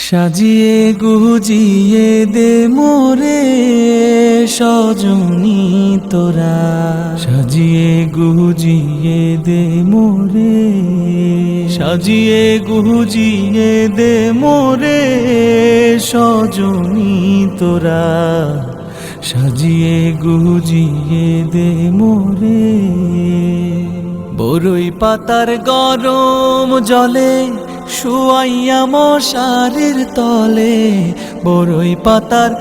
সাজিয়ে গুজিয়ে দে মোরে সজনী তোরা, সাজিয়ে গুজিয়ে দে মোরে, সাজিয়ে গুজিয়ে দে মোরে সজনী তোরা, সাজিয়ে গুজিয়ে দে মোরে। বরই পাতার গরম জলে শুয়াইয়া মশারির তলে, বরই পাতার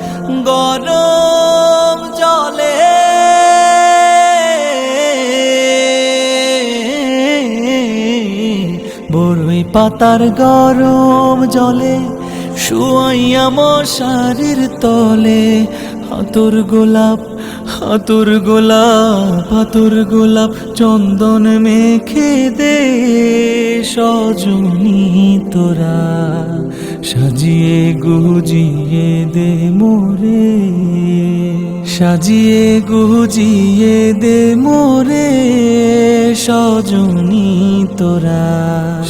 গরম জলে বরই পাতার গরম জলে শুয়াইয়া মশারির তলে, হাতুর গোলাপ হাতুর গোলাপ হাতুর গোলাপ চন্দন মেখে দে সজনী তোরা, সাজিয়ে গুজিয়ে দে মোরে, সাজিয়ে গুজিয়ে দে মোরে সজনী তোরা,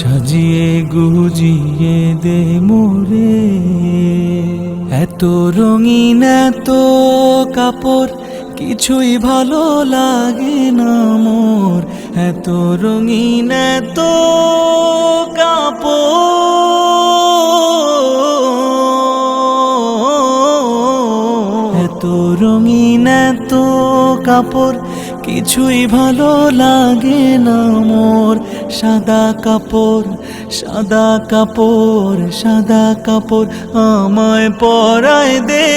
সাজিয়ে গুজিয়ে দে মোরে। এত রঙিন এত কাপড় কিছুই ভালো লাগে না মোর, এত রঙিন এত কাপড়, এত রঙিন এত কাপড় কিছুই ভালো লাগে না মোর। সাদা কাপড় সাদা কাপড় সাদা কাপড় আমায় পরায় দে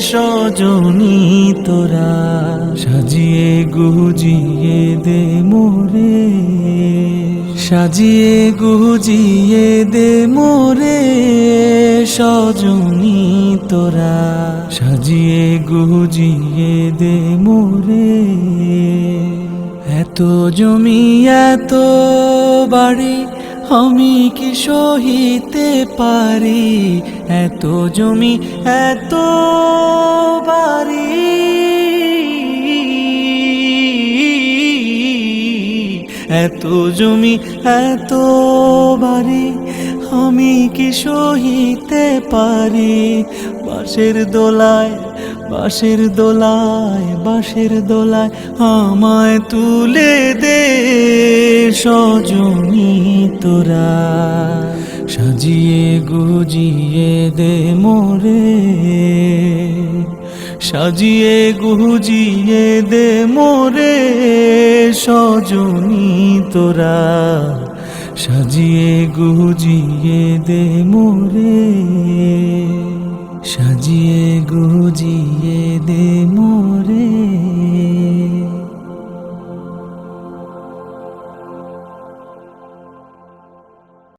সজনী তোরা, সাজিয়ে গুজিয়ে দে মোরে, সাজিয়ে গুজিয়ে দে মোরে সজনী তোরা, সাজিয়ে গুজিয়ে দে মোরে। এত জমি এত বাড়ি আমি কি সহিতে পারি, এত জমি এত বাড়ি, এত জমি এত বাড়ি আমি কি সহিতে পারি। বাঁশের দোলায় বাঁশের দোলায় বাঁশের দোলায় আমায় তুলে দে সজনী তোরা, সাজিয়ে গুজিয়ে দে মোরে, সাজিয়ে গুজিয়ে দে মোরে সজনী তোরা, সাজিয়ে গুজিয়ে দে মোরে, সাজিয়ে গুজিয়ে দে